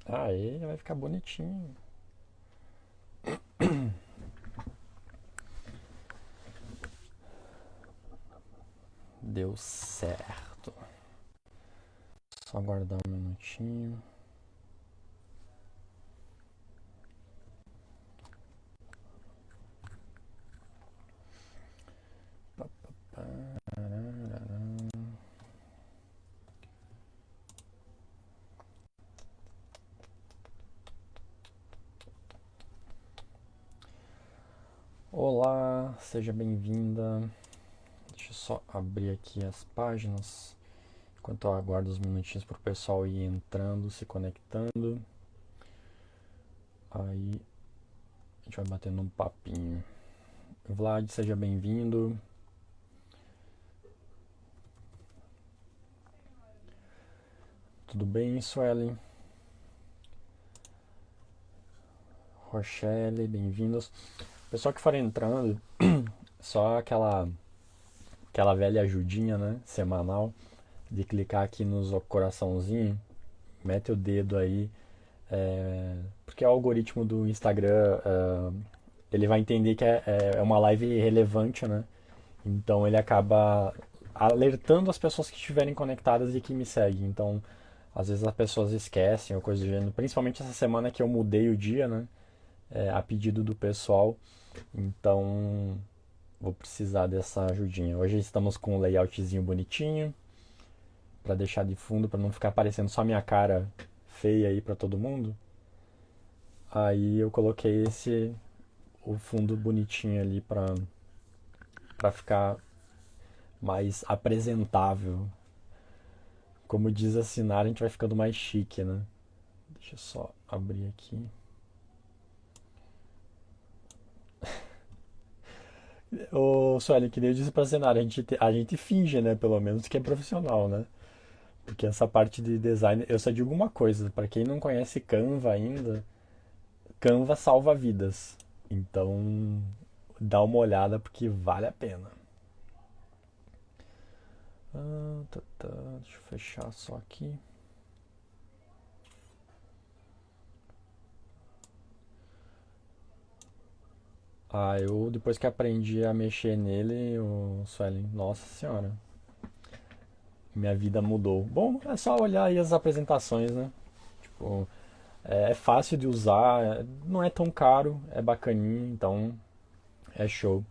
Aí vai ficar bonitinho. Deu certo. Só aguardar um minutinho. Olá, seja bem-vinda. Deixa eu só abrir aqui as páginas enquanto eu aguardo os minutinhos para o pessoal ir entrando, se conectando. Aí a gente vai batendo um papinho. Vlad, seja bem-vindo. Tudo bem, Suelen? Rochelle, bem-vindos. Pessoal que for entrando, só aquela velha ajudinha, né, semanal, de clicar aqui nos coraçãozinho, mete o dedo aí, porque o algoritmo do Instagram, ele vai entender que é uma live relevante, né? Então ele acaba alertando as pessoas que estiverem conectadas e que me seguem. Então, às vezes as pessoas esquecem ou coisa do gênero. Principalmente essa semana que eu mudei o dia, né? A pedido do pessoal. Então, vou precisar dessa ajudinha. Hoje estamos com um layoutzinho bonitinho para deixar de fundo, para não ficar aparecendo só minha cara feia aí para todo mundo. Aí eu coloquei o fundo bonitinho ali para ficar mais apresentável. Como diz a Sinara, a gente vai ficando mais chique, né? Deixa eu só abrir aqui. Ô, Sueli, que nem eu disse pra Sinara, a gente finge, né? Pelo menos que é profissional, né? Porque essa parte de design, eu só digo uma coisa, pra quem não conhece Canva ainda, Canva salva vidas. Então, dá uma olhada porque vale a pena. Deixa eu fechar só aqui. Eu depois que aprendi a mexer nele, o Suelen, nossa senhora, minha vida mudou. Bom, é só olhar aí as apresentações, né? Tipo, é fácil de usar, não é tão caro, é bacaninho, então é show.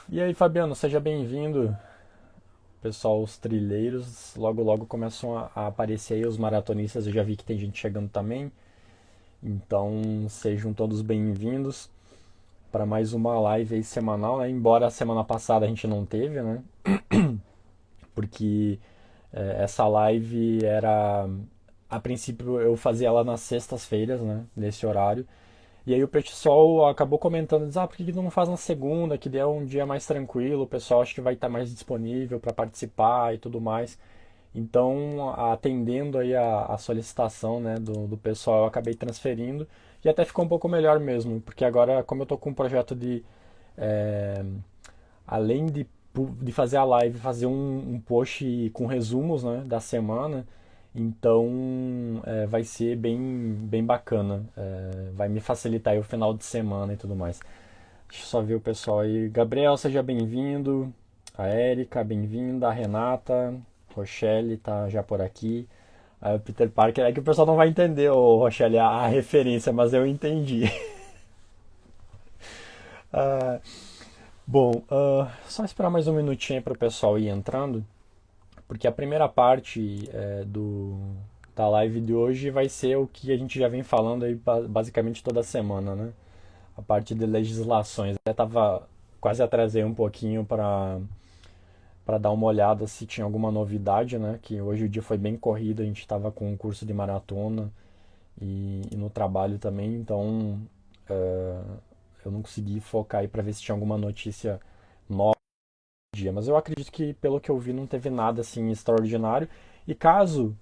E aí, Fabiano, seja bem-vindo. Pessoal, os trilheiros, logo logo começam a aparecer aí os maratonistas, eu já vi que tem gente chegando também. Então, sejam todos bem-vindos para mais uma live aí semanal, né? Embora a semana passada a gente não teve, né? Porque essa live era. A princípio eu fazia ela nas sextas-feiras, né? Nesse horário. E aí o pessoal acabou comentando, diz, por que não faz na segunda, que daí é um dia mais tranquilo, o pessoal acho que vai estar mais disponível para participar e tudo mais. Então, atendendo aí a solicitação, né, do pessoal, eu acabei transferindo e até ficou um pouco melhor mesmo, porque agora, como eu tô com um projeto de, é, além de fazer a live, fazer um post com resumos, né, da semana, então vai ser bem bacana, vai me facilitar aí o final de semana e tudo mais. Deixa eu só ver o pessoal aí. Gabriel, seja bem-vindo. A Érica, bem-vinda. A Renata, Rochelle tá já por aqui. Aí o Peter Parker, é que o pessoal não vai entender, Rochelle, a referência, mas eu entendi. Ah, bom, só esperar mais um minutinho para o pessoal ir entrando, porque a primeira parte da live de hoje vai ser o que a gente já vem falando aí basicamente toda semana, né? A parte de legislações. Eu tava quase atrasei um pouquinho para dar uma olhada se tinha alguma novidade, né? Que hoje o dia foi bem corrido, a gente estava com um curso de maratona e no trabalho também, então eh, eu não consegui focar aí para ver se tinha alguma notícia nova no dia. Mas eu acredito que, pelo que eu vi, não teve nada assim extraordinário. E caso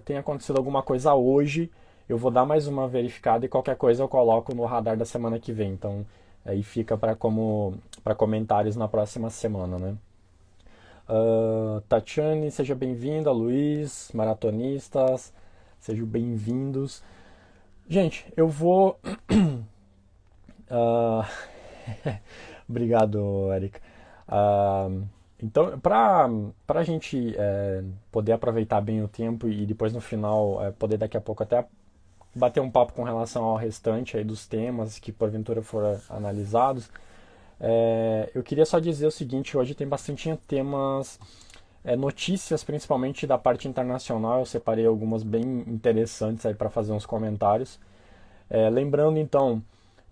tenha acontecido alguma coisa hoje, eu vou dar mais uma verificada e qualquer coisa eu coloco no radar da semana que vem. Então aí fica para comentários na próxima semana, né? Tatiane, seja bem-vinda. Luiz, maratonistas. Sejam bem-vindos. Gente, eu vou. ah, Obrigado, Erika. Ah, então, para a gente poder aproveitar bem o tempo e depois no final poder daqui a pouco até bater um papo com relação ao restante aí dos temas que porventura foram analisados, eu queria só dizer o seguinte: hoje tem bastante temas, notícias principalmente da parte internacional. Eu separei algumas bem interessantes aí para fazer uns comentários. Lembrando então,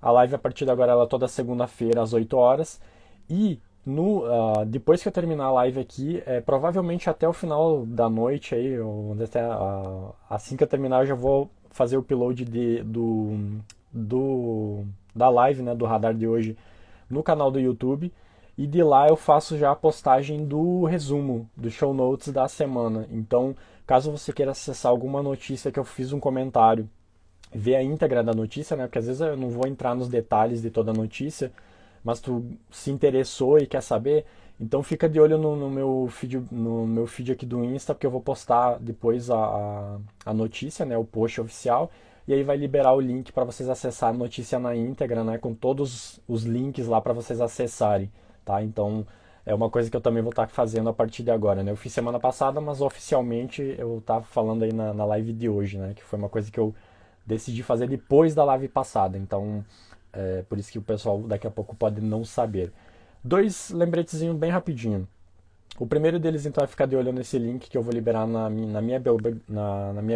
a live a partir de agora ela é toda segunda-feira às 8 horas. E depois que eu terminar a live aqui, provavelmente até o final da noite, aí, assim que eu terminar, eu já vou fazer o upload da live, né, do radar de hoje no canal do YouTube. E de lá eu faço já a postagem do resumo, do show notes da semana. Então, caso você queira acessar alguma notícia que eu fiz um comentário, ver a íntegra da notícia, né? Porque às vezes eu não vou entrar nos detalhes de toda a notícia, mas tu se interessou e quer saber, então fica de olho no meu feed aqui do Insta, porque eu vou postar depois a notícia, né? O post oficial, e aí vai liberar o link para vocês acessar a notícia na íntegra, né? Com todos os links lá para vocês acessarem, tá? Então é uma coisa que eu também vou estar fazendo a partir de agora, né? Eu fiz semana passada, mas oficialmente eu estava falando aí na live de hoje, né? Que foi uma coisa que eu decidi fazer depois da live passada, então por isso que o pessoal daqui a pouco pode não saber. Dois lembretezinhos bem rapidinho. O primeiro deles então é ficar de olho nesse link que eu vou liberar na minha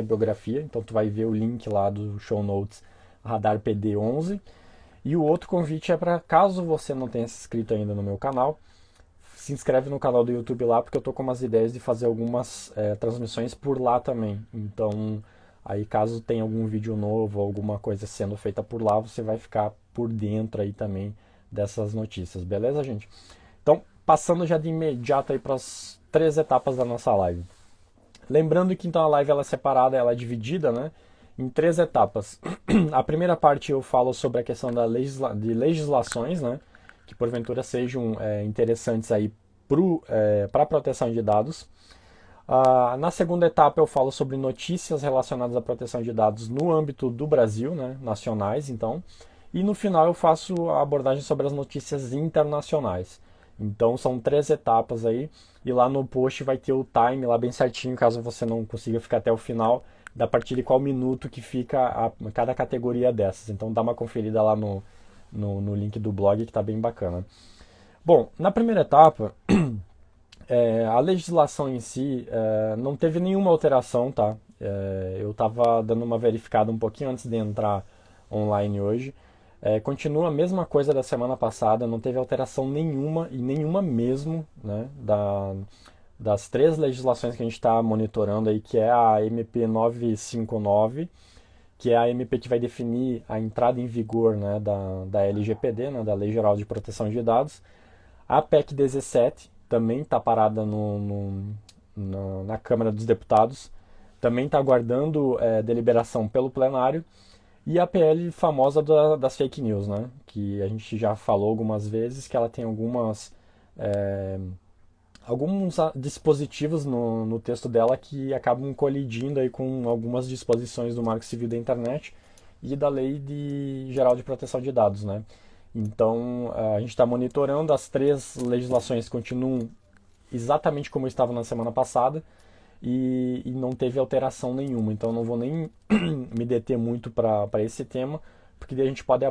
biografia, então tu vai ver o link lá do show notes Radar PD11. E o outro convite é para, caso você não tenha se inscrito ainda no meu canal, se inscreve no canal do YouTube lá, porque eu tô com umas ideias de fazer algumas transmissões por lá também. Então, aí caso tenha algum vídeo novo, alguma coisa sendo feita por lá, você vai ficar por dentro aí também dessas notícias, beleza, gente? Então, passando já de imediato aí para as 3 etapas da nossa live. Lembrando que então a live ela é separada, ela é dividida, né, em 3 etapas. A primeira parte eu falo sobre a questão de legislações, né, que porventura sejam interessantes aí para a proteção de dados. Na segunda etapa eu falo sobre notícias relacionadas à proteção de dados no âmbito do Brasil, né, nacionais, então. E no final eu faço a abordagem sobre as notícias internacionais. Então são 3 etapas aí, e lá no post vai ter o time lá bem certinho, caso você não consiga ficar até o final, da partir de qual minuto que fica cada categoria dessas. Então dá uma conferida lá no link do blog que está bem bacana. Bom, na primeira etapa, a legislação em si não teve nenhuma alteração, tá? Eu estava dando uma verificada um pouquinho antes de entrar online hoje. Continua a mesma coisa da semana passada, não teve alteração nenhuma, e nenhuma mesmo, né, das 3 legislações que a gente está monitorando aí, que é a MP 959, que é a MP que vai definir a entrada em vigor, né, da LGPD, né, da Lei Geral de Proteção de Dados. A PEC 17 também está parada na Câmara dos Deputados, também está aguardando deliberação pelo plenário. E a PL famosa das fake news, né? Que a gente já falou algumas vezes, que ela tem alguns dispositivos no texto dela que acabam colidindo aí com algumas disposições do Marco Civil da Internet e da Lei Geral de Proteção de Dados, né? Então, a gente está monitorando, as 3 legislações continuam exatamente como estavam na semana passada, e não teve alteração nenhuma. Então não vou nem me deter muito para esse tema, porque daí a gente pode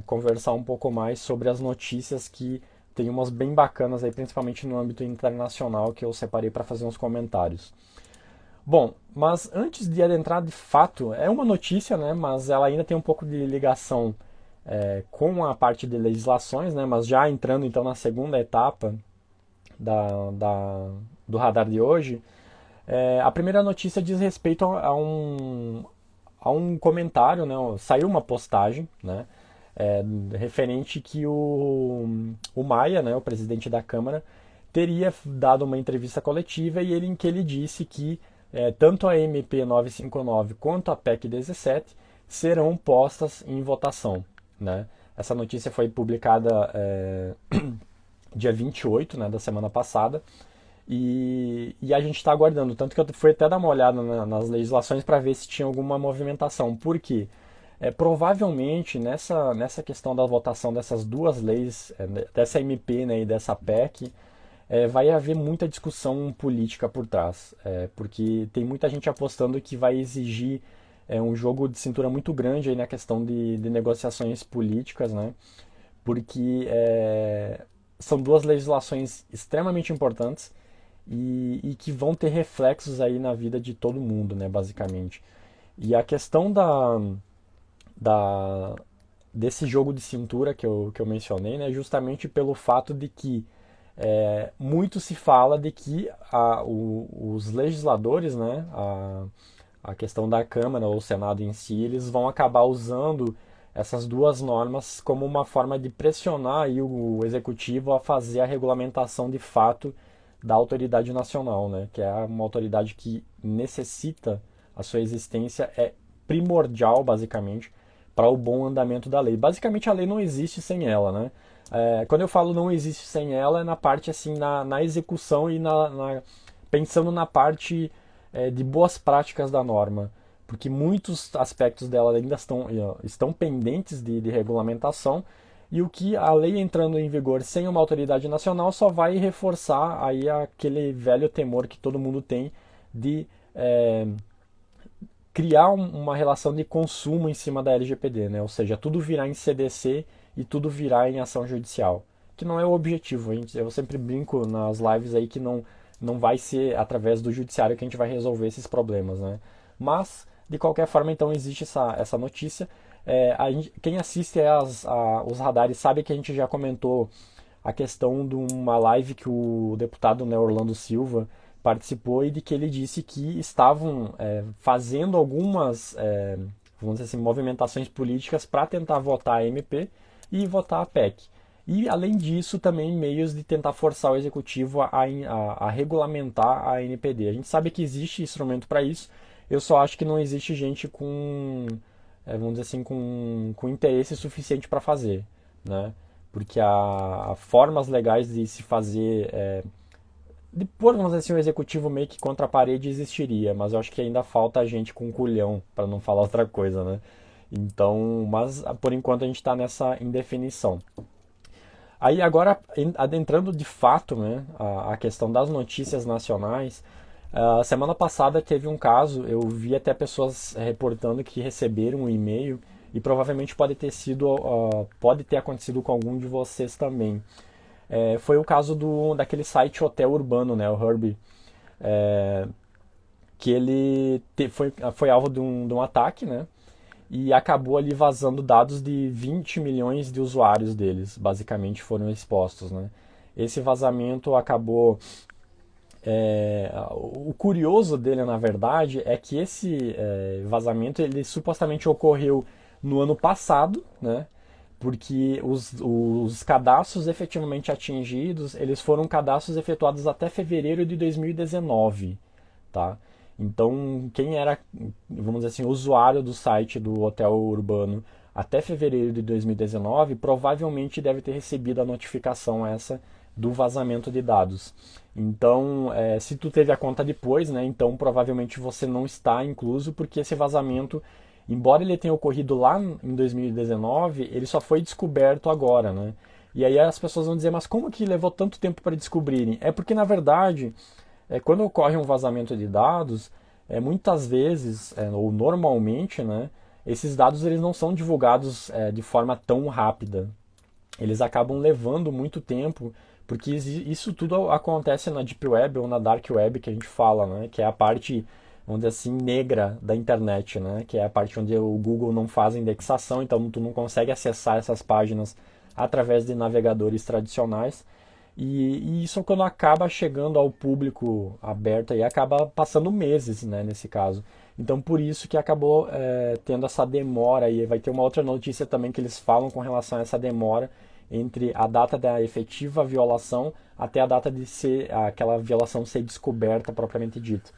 conversar um pouco mais sobre as notícias, que tem umas bem bacanas aí, principalmente no âmbito internacional, que eu separei para fazer uns comentários. Bom, mas antes de adentrar de fato, é uma notícia, né, mas ela ainda tem um pouco de ligação com a parte de legislações, né, mas já entrando então na segunda etapa do radar de hoje. A primeira notícia diz respeito a um comentário, né? Saiu uma postagem, né? Referente que o Maia, né, o presidente da Câmara, teria dado uma entrevista coletiva em que ele disse que tanto a MP 959 quanto a PEC 17 serão postas em votação, né? Essa notícia foi publicada dia 28, né, da semana passada. E a gente está aguardando. Tanto que eu fui até dar uma olhada nas legislações para ver se tinha alguma movimentação. Por quê? Provavelmente nessa questão da votação dessas duas leis, dessa MP, né, e dessa PEC, vai haver muita discussão política por trás, porque tem muita gente apostando que vai exigir um jogo de cintura muito grande aí na questão de negociações políticas, né? Porque são duas legislações extremamente importantes e que vão ter reflexos aí na vida de todo mundo, né, basicamente. E a questão da, desse jogo de cintura que eu mencionei, né, justamente pelo fato de que muito se fala de que os legisladores, né, a questão da Câmara ou o Senado em si, eles vão acabar usando essas duas normas como uma forma de pressionar aí o executivo a fazer a regulamentação de fato da autoridade nacional, né, que é uma autoridade que necessita, a sua existência é primordial, basicamente, para o bom andamento da lei. Basicamente, a lei não existe sem ela, né? Quando eu falo não existe sem ela, é na parte assim, na execução e pensando na parte de boas práticas da norma, porque muitos aspectos dela ainda estão pendentes de regulamentação, e o que a lei entrando em vigor sem uma autoridade nacional só vai reforçar aí aquele velho temor que todo mundo tem de criar uma relação de consumo em cima da LGPD, né? Ou seja, tudo virar em CDC e tudo virar em ação judicial, que não é o objetivo. Eu sempre brinco nas lives aí que não vai ser através do judiciário que a gente vai resolver esses problemas, né? Mas, de qualquer forma, então existe essa notícia. Quem assiste os radares sabe que a gente já comentou a questão de uma live que o deputado, né, Orlando Silva participou e de que ele disse que estavam fazendo algumas, vamos dizer assim, movimentações políticas para tentar votar a MP e votar a PEC. E, além disso, também meios de tentar forçar o executivo a regulamentar a NPD. A gente sabe que existe instrumento para isso, eu só acho que não existe gente com, vamos dizer assim, com interesse suficiente para fazer, né? Porque há formas legais de se fazer, de pôr, vamos dizer assim, o executivo meio que contra a parede existiria, mas eu acho que ainda falta gente com culhão, para não falar outra coisa, né? Então, mas por enquanto a gente está nessa indefinição. Aí agora, adentrando de fato, né, a questão das notícias nacionais, a semana passada teve um caso, eu vi até pessoas reportando que receberam um e-mail e provavelmente pode ter acontecido com algum de vocês também. Foi o caso daquele site Hotel Urbano, né, o Herbie, que ele foi alvo de um ataque, né, e acabou ali vazando dados de 20 milhões de usuários deles, basicamente foram expostos, né. Esse vazamento acabou... o curioso dele, na verdade, é que esse vazamento ele supostamente ocorreu no ano passado, né? Porque os cadastros efetivamente atingidos, eles foram cadastros efetuados até fevereiro de 2019, tá? Então, quem era, vamos dizer assim, usuário do site do Hotel Urbano até fevereiro de 2019, provavelmente deve ter recebido a notificação essa do vazamento de dados. Então, se tu teve a conta depois, né, então provavelmente você não está incluso, porque esse vazamento, embora ele tenha ocorrido lá em 2019, ele só foi descoberto agora, né? E aí as pessoas vão dizer, mas como que levou tanto tempo para descobrirem? É porque, na verdade, quando ocorre um vazamento de dados, muitas vezes, ou normalmente, né, esses dados eles não são divulgados de forma tão rápida. Eles acabam levando muito tempo, porque isso tudo acontece na Deep Web ou na Dark Web que a gente fala, né? Que é a parte, vamos dizer assim, negra da internet, né? Que é a parte onde o Google não faz indexação, então tu não consegue acessar essas páginas através de navegadores tradicionais. E isso quando acaba chegando ao público aberto aí acaba passando meses, né, nesse caso. Então por isso que acabou tendo essa demora e vai ter uma outra notícia também que eles falam com relação a essa demora entre a data da efetiva violação até a data de aquela violação ser descoberta propriamente dita.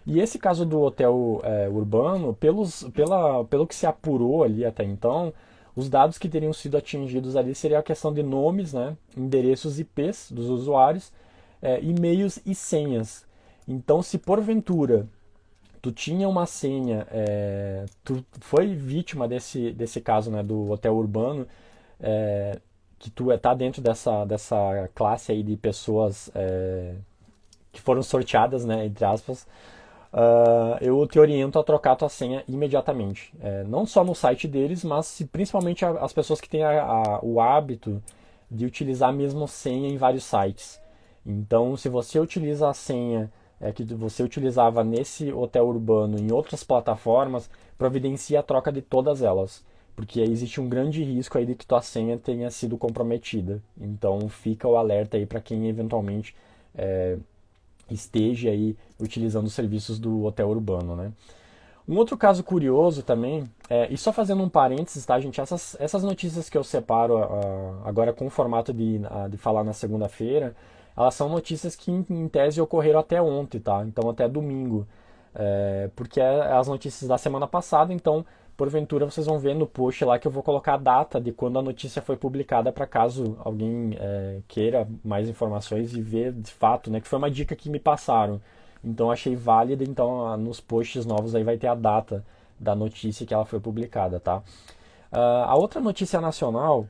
E esse caso do hotel urbano, pelo que se apurou ali até então, os dados que teriam sido atingidos ali seria a questão de nomes, né, endereços IPs dos usuários, e-mails e senhas. Então, se porventura tu tinha uma senha, tu foi vítima desse caso, né, do hotel urbano, que tu tá dentro dessa classe aí de pessoas que foram sorteadas, né, entre aspas, eu te oriento a trocar a tua senha imediatamente. Não só no site deles, mas principalmente as pessoas que têm o hábito de utilizar a mesma senha em vários sites. Então, se você utiliza a senha que você utilizava nesse hotel urbano em outras plataformas, providencie a troca de todas elas. Porque existe um grande risco aí de que tua senha tenha sido comprometida. Então, fica o alerta aí para quem eventualmente esteja aí utilizando os serviços do hotel urbano, né? Um outro caso curioso também, e só fazendo um parênteses, tá, gente? Essas notícias que eu separo agora com o formato de falar na segunda-feira, elas são notícias que em tese ocorreram até ontem, tá? Então até domingo. Porque as notícias da semana passada, então porventura vocês vão ver no post lá que eu vou colocar a data de quando a notícia foi publicada para caso alguém queira mais informações e ver de fato, né, que foi uma dica que me passaram. Então achei válida, então nos posts novos aí vai ter a data da notícia que ela foi publicada, tá? A outra notícia nacional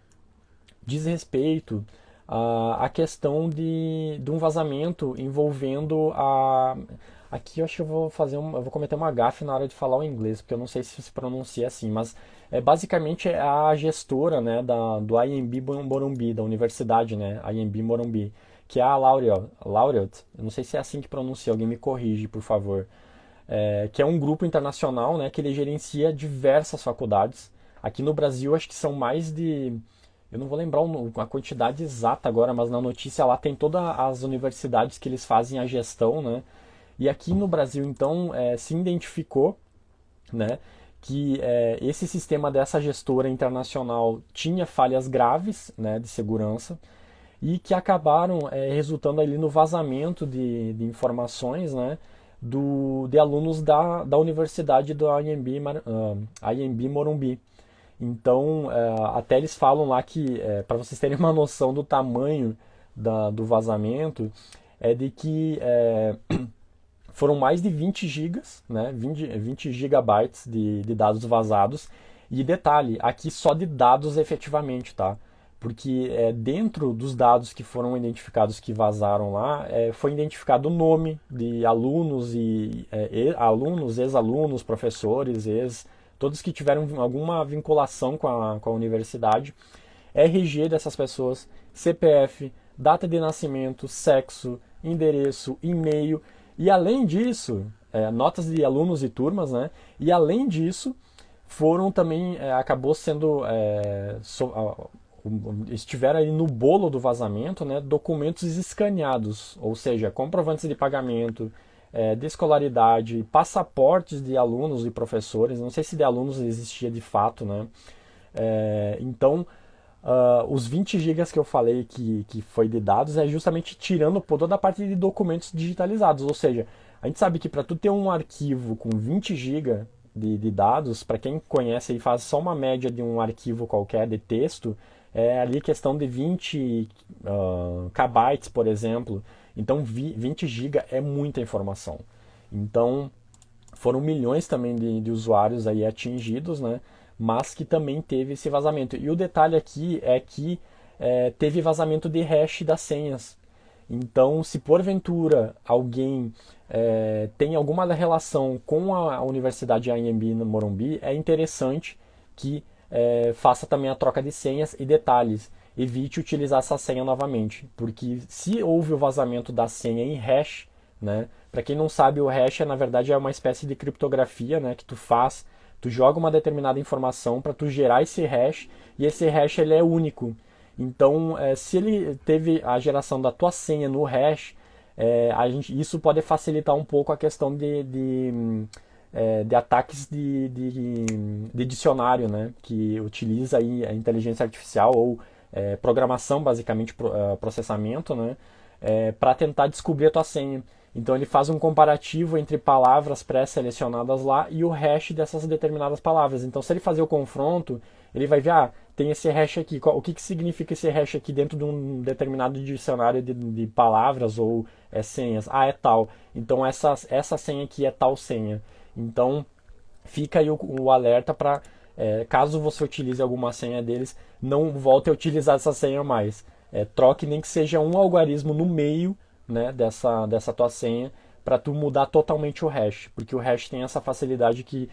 diz respeito à questão de um vazamento envolvendo a. Aqui eu acho que eu vou cometer uma gafe na hora de falar o inglês, porque eu não sei se pronuncia assim, mas basicamente é a gestora, né, do IMB Morumbi, da universidade, né, IMB Morumbi, que é a Laureate, eu não sei se é assim que pronuncia, alguém me corrige, por favor, que é um grupo internacional, né, que ele gerencia diversas faculdades. Aqui no Brasil acho que são mais de, eu não vou lembrar a quantidade exata agora, mas na notícia lá tem todas as universidades que eles fazem a gestão, né? E aqui no Brasil, então, se identificou, né, que esse sistema dessa gestora internacional tinha falhas graves, né, de segurança e que acabaram resultando ali no vazamento de informações, né, de alunos da Universidade do IMB Morumbi. Então, até eles falam lá que, para vocês terem uma noção do tamanho do vazamento, é de que foram mais de 20 gigas, né, 20 gigabytes de dados vazados. E detalhe, aqui só de dados efetivamente, tá? Porque dentro dos dados que foram identificados que vazaram lá, foi identificado o nome de alunos alunos, ex-alunos, professores, todos que tiveram alguma vinculação com a universidade, RG dessas pessoas, CPF, data de nascimento, sexo, endereço, e-mail, e além disso, notas de alunos e turmas, né? E além disso, foram também, acabou sendo, estiveram aí no bolo do vazamento, né, documentos escaneados, ou seja, comprovantes de pagamento, de escolaridade, passaportes de alunos e professores, não sei se de alunos existia de fato, né? Então, os 20 gigas que eu falei que foi de dados é justamente tirando toda a parte de documentos digitalizados, ou seja, a gente sabe que para tu ter um arquivo com 20 GB de dados, para quem conhece e faz só uma média de um arquivo qualquer de texto, é ali questão de 20 kbytes, por exemplo. Então 20 GB é muita informação. Então foram milhões também de usuários aí atingidos, né? Mas que também teve esse vazamento. E o detalhe aqui é que teve vazamento de hash das senhas. Então, se porventura alguém tem alguma relação com a Universidade AMB no Morumbi, é interessante que faça também a troca de senhas e detalhes. Evite utilizar essa senha novamente, porque se houve o vazamento da senha em hash, né? Para quem não sabe, o hash na verdade é uma espécie de criptografia, né, que tu joga uma determinada informação para tu gerar esse hash, e esse hash ele é único. Então, se ele teve a geração da tua senha no hash, isso pode facilitar um pouco a questão de ataques de dicionário, né, que utiliza aí a inteligência artificial ou programação, basicamente processamento, né, para tentar descobrir a tua senha. Então ele faz um comparativo entre palavras pré-selecionadas lá e o hash dessas determinadas palavras. Então se ele fazer o confronto, ele vai ver, tem esse hash aqui, o que significa esse hash aqui dentro de um determinado dicionário de palavras ou senhas? É tal. Então essa senha aqui é tal senha. Então fica aí o alerta para, caso você utilize alguma senha deles, não volte a utilizar essa senha mais. Troque nem que seja um algarismo no meio, né, dessa tua senha, para tu mudar totalmente o hash, porque o hash tem essa facilidade que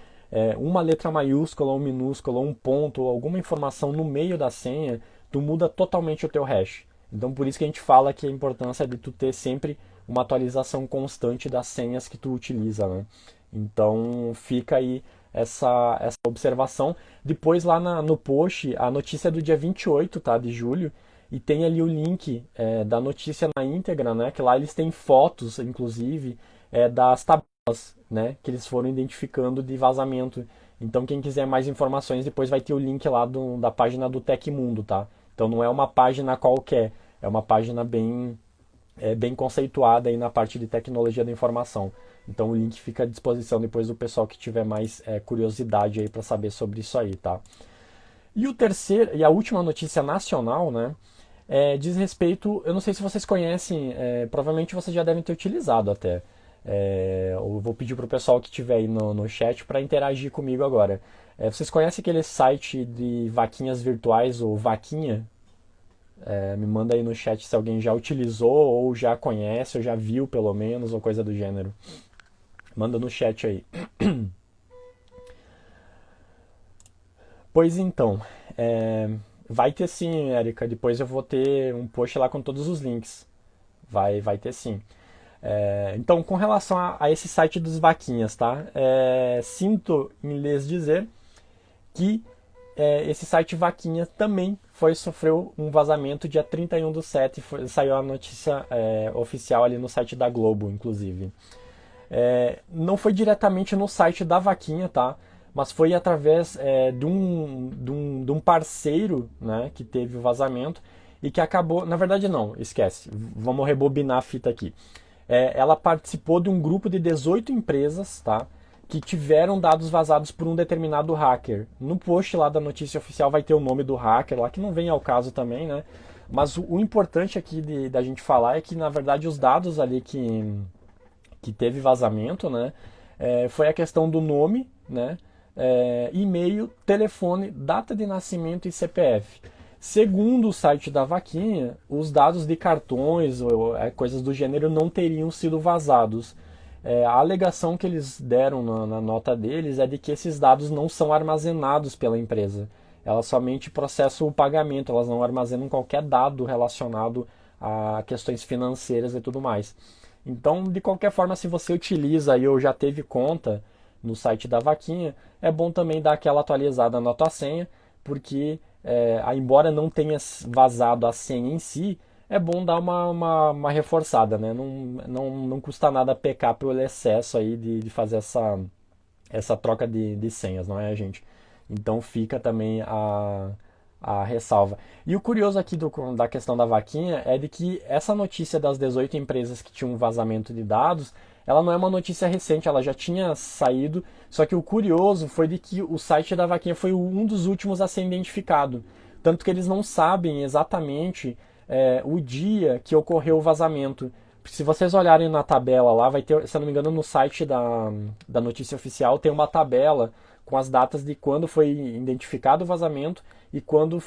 uma letra maiúscula ou minúscula, ou um ponto, ou alguma informação no meio da senha, tu muda totalmente o teu hash. Então por isso que a gente fala que a importância é de tu ter sempre uma atualização constante das senhas que tu utiliza, né? Então fica aí essa observação. Depois lá no post, a notícia é do dia 28, tá, de julho, e tem ali o link da notícia na íntegra, né? Que lá eles têm fotos, inclusive, das tabelas, né? Que eles foram identificando de vazamento. Então quem quiser mais informações, depois vai ter o link lá da página do Tecmundo, tá? Então não é uma página qualquer, é uma página bem conceituada aí na parte de tecnologia da informação. Então o link fica à disposição depois do pessoal que tiver mais curiosidade aí para saber sobre isso aí, tá? E a última notícia nacional, né? Diz respeito, eu não sei se vocês conhecem, provavelmente vocês já devem ter utilizado até. Eu vou pedir para o pessoal que estiver aí no chat para interagir comigo agora. Vocês conhecem aquele site de vaquinhas virtuais, ou Vaquinha? Me manda aí no chat se alguém já utilizou, ou já conhece, ou já viu pelo menos, ou coisa do gênero. Manda no chat aí. Pois então, vai ter sim, Érica. Depois eu vou ter um post lá com todos os links. Vai ter sim. Então, com relação a esse site dos vaquinhas, tá? Sinto em lhes dizer que esse site Vaquinha também sofreu um vazamento dia 31/7, saiu a notícia oficial ali no site da Globo, inclusive. Não foi diretamente no site da Vaquinha, tá? Mas foi através de um parceiro, né, que teve o vazamento e que acabou... Na verdade não, esquece, vamos rebobinar a fita aqui. Ela participou de um grupo de 18 empresas, tá, que tiveram dados vazados por um determinado hacker. No post lá da notícia oficial vai ter o nome do hacker lá, que não vem ao caso também, né? Mas o importante aqui da gente falar é que, na verdade, os dados ali que teve vazamento, né, foi a questão do nome, né, e-mail, telefone, data de nascimento e CPF. Segundo o site da Vaquinha, os dados de cartões ou coisas do gênero não teriam sido vazados. A alegação que eles deram na nota deles é de que esses dados não são armazenados pela empresa. Elas somente processam o pagamento, elas não armazenam qualquer dado relacionado a questões financeiras e tudo mais. Então, de qualquer forma, se você utiliza ou já teve conta no site da Vaquinha, é bom também dar aquela atualizada na tua senha, porque embora não tenha vazado a senha em si, é bom dar uma reforçada, né? Não custa nada pecar pelo excesso aí de fazer essa troca de senhas, não é, gente? Então fica também a ressalva. E o curioso aqui da questão da Vaquinha é de que essa notícia das 18 empresas que tinham um vazamento de dados, ela não é uma notícia recente, ela já tinha saído, só que o curioso foi de que o site da Vaquinha foi um dos últimos a ser identificado. Tanto que eles não sabem exatamente o dia que ocorreu o vazamento. Se vocês olharem na tabela lá, vai ter, se eu não me engano, no site da notícia oficial tem uma tabela com as datas de quando foi identificado o vazamento e quando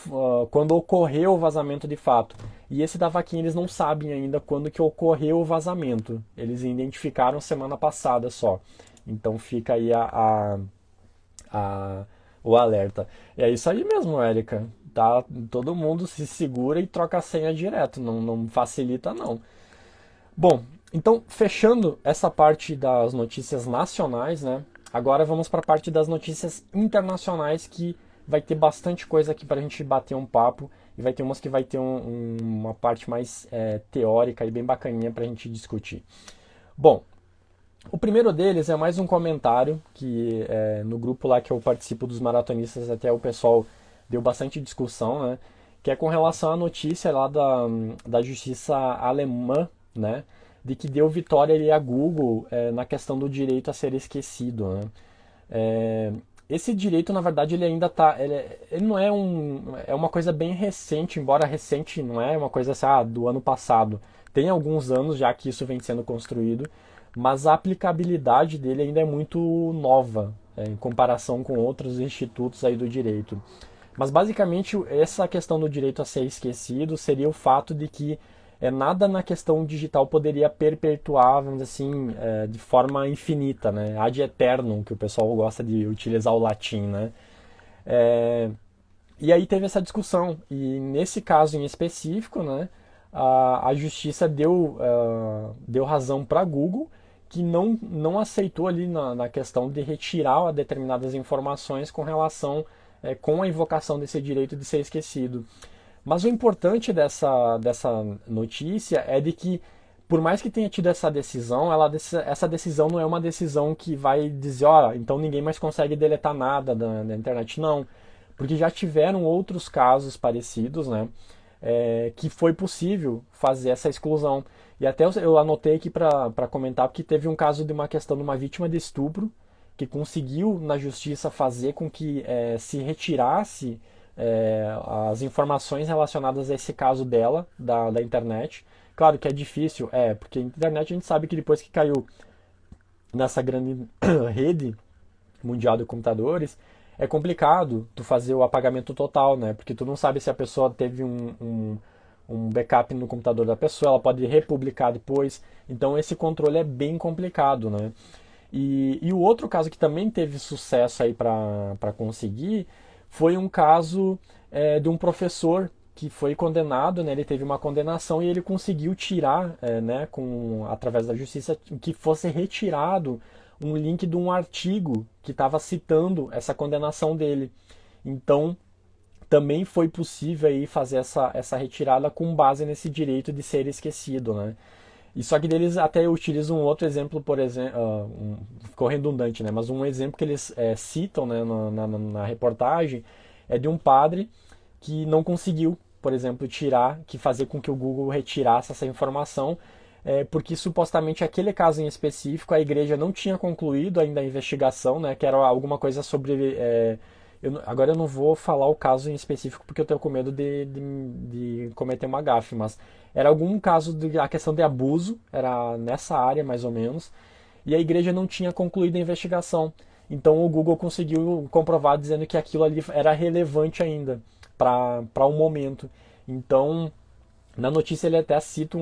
ocorreu o vazamento de fato. E esse da Vaquinha eles não sabem ainda quando que ocorreu o vazamento. Eles identificaram semana passada só. Então fica aí o alerta. E é isso aí mesmo, Érica. Tá? Todo mundo se segura e troca a senha direto. Não facilita, não. Bom, então fechando essa parte das notícias nacionais, né? Agora vamos para a parte das notícias internacionais, que vai ter bastante coisa aqui para a gente bater um papo, e vai ter umas que vai ter uma parte mais teórica e bem bacaninha para a gente discutir. Bom, o primeiro deles é mais um comentário que no grupo lá que eu participo dos maratonistas, até o pessoal deu bastante discussão, né? Que é com relação à notícia lá da justiça alemã, né? de que deu vitória ali a Google na questão do direito a ser esquecido, né? É, esse direito, na verdade, ele ainda tá. Ele não é é uma coisa bem recente, embora recente não é uma coisa assim, do ano passado. Tem alguns anos já que isso vem sendo construído, mas a aplicabilidade dele ainda é muito nova, em comparação com outros institutos aí do direito. Mas basicamente essa questão do direito a ser esquecido seria o fato de que nada na questão digital poderia perpetuar, vamos dizer assim, de forma infinita, né? Ad eternum, que o pessoal gosta de utilizar o latim, né? É, e aí teve essa discussão, e nesse caso em específico, né, a justiça deu razão para a Google, que não aceitou ali na questão de retirar determinadas informações com relação com a invocação desse direito de ser esquecido. Mas o importante dessa notícia é de que, por mais que tenha tido essa decisão, essa decisão não é uma decisão que vai dizer, ó, então ninguém mais consegue deletar nada da internet. Não, porque já tiveram outros casos parecidos, né, que foi possível fazer essa exclusão. E até eu anotei aqui para comentar, porque teve um caso de uma questão de uma vítima de estupro, que conseguiu na justiça fazer com que se retirasse as informações relacionadas a esse caso dela, da internet. Claro que é difícil, porque a internet a gente sabe que depois que caiu nessa grande rede mundial de computadores, é complicado tu fazer o apagamento total, né? Porque tu não sabe se a pessoa teve um backup no computador da pessoa, ela pode republicar depois. Então esse controle é bem complicado, né? E o outro caso que também teve sucesso aí para conseguir foi um caso de um professor que foi condenado, né? Ele teve uma condenação e ele conseguiu tirar, né, através da justiça, que fosse retirado um link de um artigo que estava citando essa condenação dele. Então, também foi possível aí fazer essa retirada com base nesse direito de ser esquecido, né? E só que eles até utilizam um outro exemplo, por exemplo, ficou redundante, né? Mas um exemplo que eles citam, né, na reportagem é de um padre que não conseguiu, por exemplo, fazer com que o Google retirasse essa informação, porque supostamente aquele caso em específico a igreja não tinha concluído ainda a investigação, né? Que era alguma coisa sobre agora eu não vou falar o caso em específico porque eu tenho com medo de cometer uma gafe, mas era algum caso a questão de abuso, era nessa área mais ou menos, e a igreja não tinha concluído a investigação. Então o Google conseguiu comprovar dizendo que aquilo ali era relevante ainda para o momento. Então, na notícia ele até cita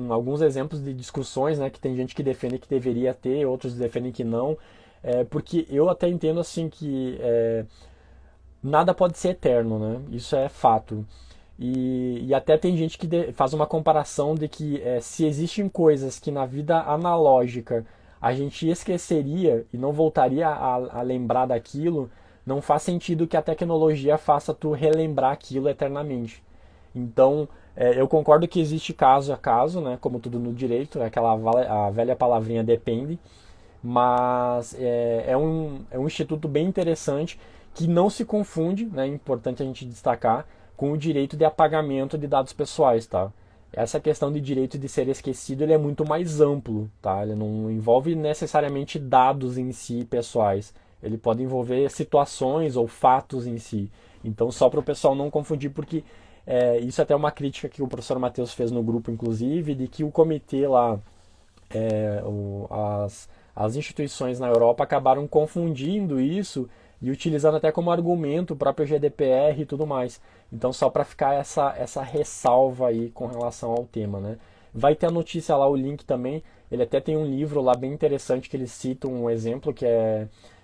alguns exemplos de discussões, né, que tem gente que defende que deveria ter, outros defendem que não, porque eu até entendo assim que nada pode ser eterno, né? Isso é fato. E até tem gente que faz uma comparação de que se existem coisas que na vida analógica a gente esqueceria e não voltaria a lembrar daquilo, não faz sentido que a tecnologia faça tu relembrar aquilo eternamente. Então, eu concordo que existe caso a caso, né? Como tudo no direito, a velha palavrinha depende, mas é um instituto bem interessante que não se confunde, né, é importante a gente destacar, com o direito de apagamento de dados pessoais, tá? Essa questão de direito de ser esquecido ele é muito mais amplo, tá? Ele não envolve necessariamente dados em si pessoais, ele pode envolver situações ou fatos em si. Então, só para o pessoal não confundir, porque isso é até uma crítica que o professor Matheus fez no grupo, inclusive, de que o comitê lá, as instituições na Europa acabaram confundindo isso e utilizando até como argumento o próprio GDPR e tudo mais. Então, só para ficar essa ressalva aí com relação ao tema, né? Vai ter a notícia lá, o link também. Ele até tem um livro lá bem interessante que ele cita um exemplo que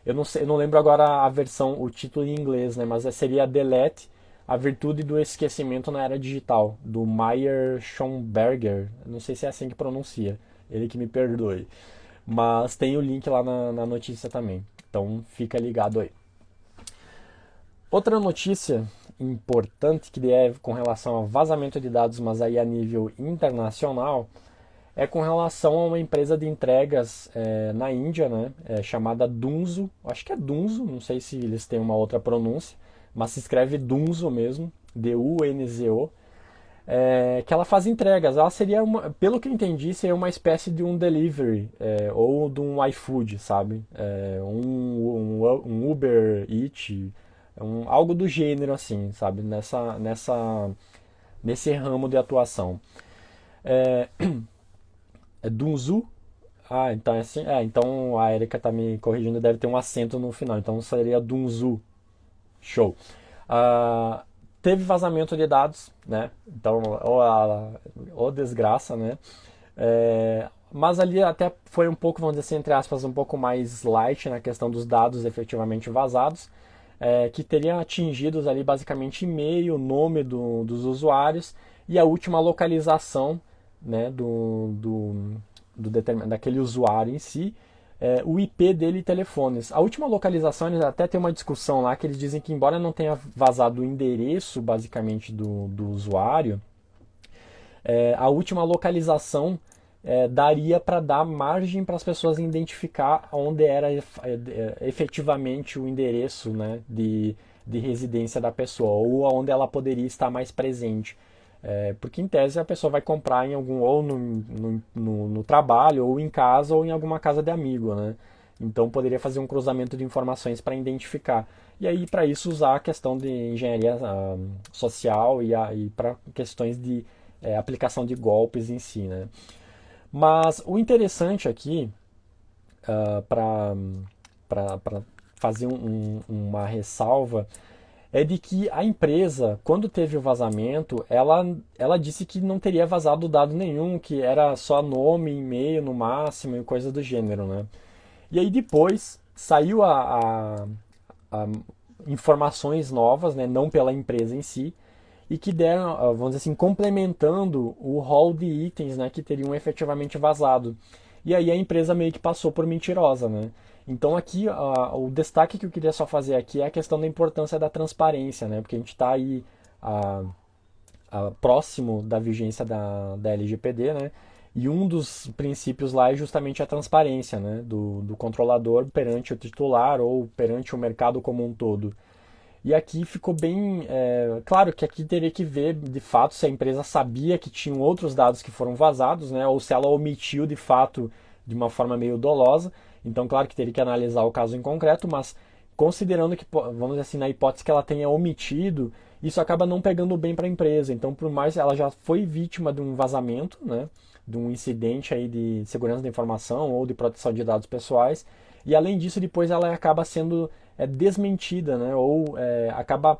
eu não sei, eu não lembro agora a versão, o título em inglês, né? Mas seria Delete, a virtude do esquecimento na era digital, do Meyer Schomberger. Não sei se é assim que pronuncia. Ele que me perdoe. Mas tem o link lá na notícia também. Então fica ligado aí. Outra notícia importante que é com relação ao vazamento de dados, mas aí a nível internacional, é com relação a uma empresa de entregas na Índia, né, chamada Dunzo. Acho que é Dunzo, não sei se eles têm uma outra pronúncia, mas se escreve Dunzo mesmo, D-U-N-Z-O. que ela faz entregas. Ela seria, pelo que eu entendi, seria uma espécie de um delivery, ou de um iFood, sabe? Um Uber Eats, algo do gênero assim, sabe? Nesse ramo de atuação. É, é Dunzu? Ah, então é assim. Então a Erika tá me corrigindo, deve ter um acento no final. Então seria Dunzu. Show. Ah, teve vazamento de dados, né? Então, ou desgraça, né? Mas ali até foi um pouco, vamos dizer assim, entre aspas, um pouco mais light na questão dos dados efetivamente vazados, que teriam atingidos ali basicamente e-mail, nome dos usuários e a última localização, né, daquele usuário em si, o IP dele e telefones. A última localização, eles até tem uma discussão lá que eles dizem que, embora não tenha vazado o endereço basicamente do usuário, a última localização daria para dar margem para as pessoas identificar onde era efetivamente o endereço, né, de residência da pessoa, ou onde ela poderia estar mais presente. Porque em tese a pessoa vai comprar em algum, ou no trabalho, ou em casa, ou em alguma casa de amigo, né? Então poderia fazer um cruzamento de informações para identificar. E aí, para isso, usar a questão de engenharia social e para questões de aplicação de golpes em si, né? Mas o interessante aqui, para fazer uma ressalva, é de que a empresa, quando teve o vazamento, ela disse que não teria vazado dado nenhum, que era só nome, e-mail no máximo e coisa do gênero, né? E aí depois saiu a informações novas, né, não pela empresa em si, e que deram, vamos dizer assim, complementando o rol de itens, né, que teriam efetivamente vazado. E aí a empresa meio que passou por mentirosa, né? Então aqui o destaque que eu queria só fazer aqui é a questão da importância da transparência, né? Porque a gente está aí a, próximo da vigência da LGPD, né? E um dos princípios lá é justamente a transparência, né? Do controlador perante o titular ou perante o mercado como um todo. E aqui ficou bem. Claro que aqui teria que ver de fato se a empresa sabia que tinham outros dados que foram vazados, né? Ou se ela omitiu de fato de uma forma meio dolosa. Então, claro que teria que analisar o caso em concreto, mas considerando que, vamos dizer assim, na hipótese que ela tenha omitido, isso acaba não pegando bem para a empresa. Então, por mais ela já foi vítima de um vazamento, né? De um incidente aí de segurança da informação ou de proteção de dados pessoais. E além disso, depois ela acaba sendo desmentida, né? Ou acaba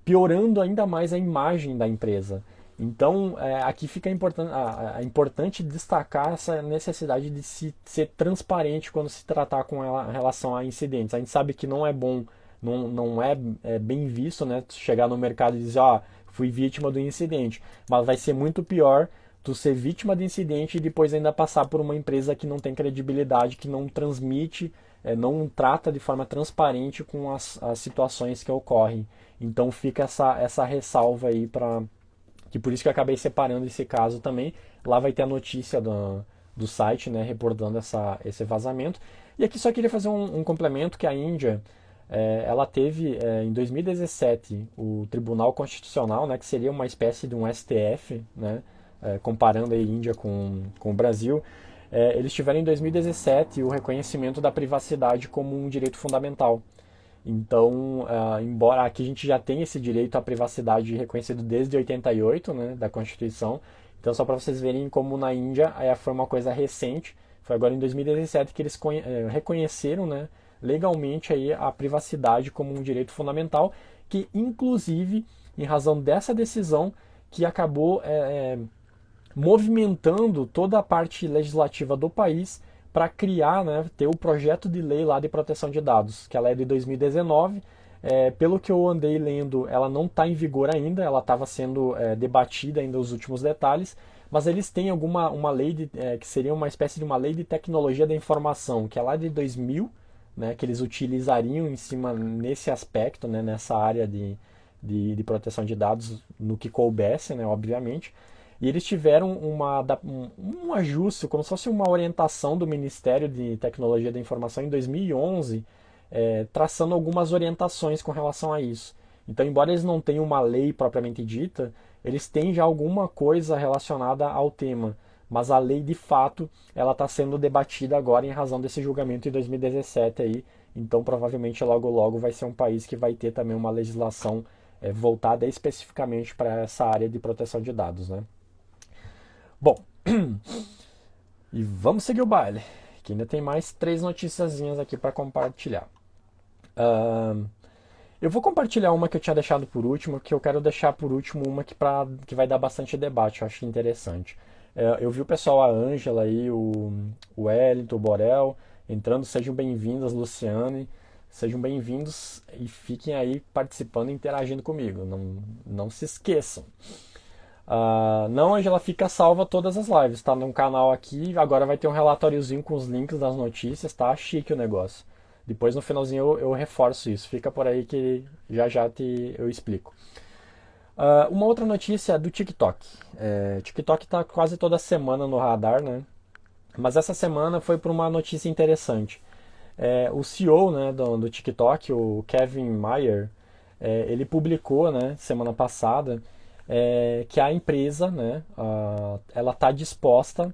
piorando ainda mais a imagem da empresa. Então, aqui fica importante destacar essa necessidade de ser transparente quando se tratar com relação a incidentes. A gente sabe que não é bom, não é bem visto, né? Chegar no mercado e dizer, fui vítima do incidente. Mas vai ser muito pior tu ser vítima de incidente e depois ainda passar por uma empresa que não tem credibilidade, que não transmite, não trata de forma transparente com as situações que ocorrem. Então fica essa ressalva aí para que por isso que eu acabei separando esse caso também. Lá vai ter a notícia do site, né, reportando esse vazamento. E aqui só queria fazer um complemento que a Índia, ela teve em 2017 o Tribunal Constitucional, né, que seria uma espécie de um STF, né, comparando a Índia com o Brasil. Eles tiveram em 2017 o reconhecimento da privacidade como um direito fundamental. Então, embora aqui a gente já tenha esse direito à privacidade reconhecido desde 88, né, da Constituição, então só para vocês verem como na Índia foi uma coisa recente, foi agora em 2017 que eles reconheceram, né, legalmente aí a privacidade como um direito fundamental, que inclusive, em razão dessa decisão, que acabou movimentando toda a parte legislativa do país para criar, né, ter o projeto de lei lá de proteção de dados, que ela é de 2019. Pelo que eu andei lendo, ela não está em vigor ainda, ela estava sendo debatida ainda os últimos detalhes, mas eles têm uma lei que seria uma espécie de uma lei de tecnologia da informação, que é lá de 2000, né, que eles utilizariam em cima nesse aspecto, né, nessa área de proteção de dados, no que coubesse, né, obviamente. E eles tiveram um ajuste, como se fosse uma orientação do Ministério de Tecnologia da Informação em 2011, traçando algumas orientações com relação a isso. Então, embora eles não tenham uma lei propriamente dita, eles têm já alguma coisa relacionada ao tema, mas a lei de fato ela está sendo debatida agora em razão desse julgamento em 2017 aí, então provavelmente logo logo vai ser um país que vai ter também uma legislação voltada especificamente para essa área de proteção de dados, né? Bom, e vamos seguir o baile, que ainda tem mais 3 noticiazinhas aqui para compartilhar. Eu vou compartilhar uma que eu tinha deixado por último, que eu quero deixar por último uma que vai dar bastante debate, eu acho interessante. Eu vi o pessoal, a Ângela aí, o Wellington, o Borel, entrando, sejam bem-vindas, Luciane, sejam bem-vindos e fiquem aí participando e interagindo comigo, não se esqueçam. Não, Angela, fica salva todas as lives, tá no canal aqui, agora vai ter um relatóriozinho com os links das notícias, tá chique o negócio. Depois no finalzinho eu reforço isso, fica por aí que já eu explico. Uma outra notícia é do TikTok. TikTok está quase toda semana no radar, né? Mas essa semana foi por uma notícia interessante. O CEO, né, do TikTok, o Kevin Mayer, ele publicou, né, semana passada, que a empresa, né, ela está disposta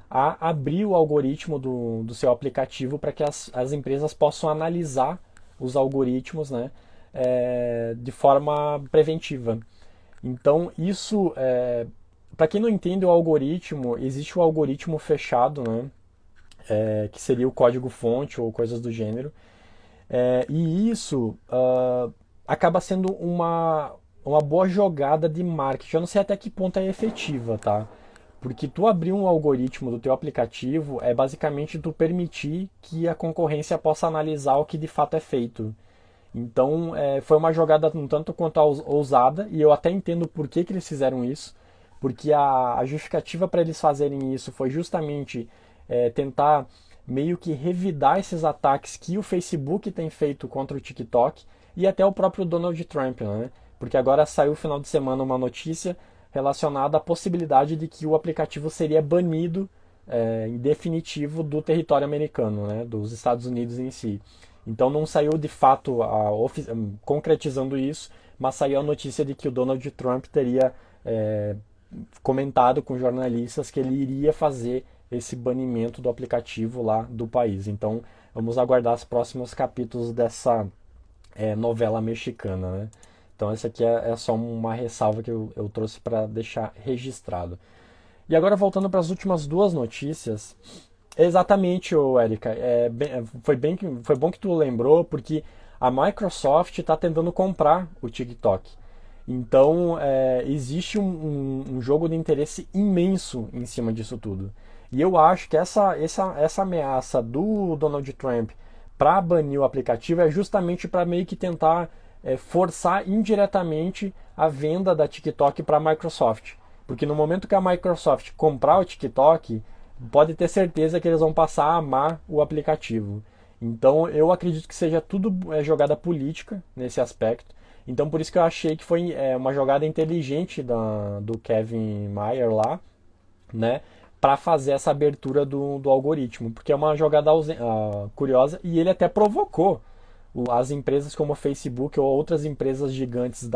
a abrir o algoritmo do seu aplicativo para que as empresas possam analisar os algoritmos, né, de forma preventiva. Então, isso, para quem não entende o algoritmo, existe o algoritmo fechado, né, que seria o código-fonte ou coisas do gênero, e isso acaba sendo uma boa jogada de marketing. Eu não sei até que ponto é efetiva, tá? Porque tu abrir um algoritmo do teu aplicativo é basicamente tu permitir que a concorrência possa analisar o que de fato é feito. Então foi uma jogada um tanto quanto ousada, e eu até entendo por que eles fizeram isso, porque a justificativa para eles fazerem isso foi justamente tentar meio que revidar esses ataques que o Facebook tem feito contra o TikTok e até o próprio Donald Trump, né? Porque agora saiu no final de semana uma notícia relacionada à possibilidade de que o aplicativo seria banido em definitivo do território americano, né? Dos Estados Unidos em si. Então não saiu de fato concretizando isso, mas saiu a notícia de que o Donald Trump teria comentado com jornalistas que ele iria fazer esse banimento do aplicativo lá do país. Então vamos aguardar os próximos capítulos dessa novela mexicana, né? Então essa aqui é só uma ressalva que eu trouxe para deixar registrado. E agora voltando para as últimas 2 notícias. Exatamente, Érica. Foi bom que tu lembrou, porque a Microsoft está tentando comprar o TikTok. Então, existe um jogo de interesse imenso em cima disso tudo. E eu acho que essa ameaça do Donald Trump para banir o aplicativo é justamente para meio que tentar forçar indiretamente a venda da TikTok para a Microsoft. Porque no momento que a Microsoft comprar o TikTok, pode ter certeza que eles vão passar a amar o aplicativo. Então eu acredito que seja tudo jogada política nesse aspecto. Então por isso que eu achei que foi uma jogada inteligente do Kevin Mayer lá, né, para fazer essa abertura do algoritmo, porque é uma jogada curiosa, e ele até provocou as empresas como a Facebook ou outras empresas gigantes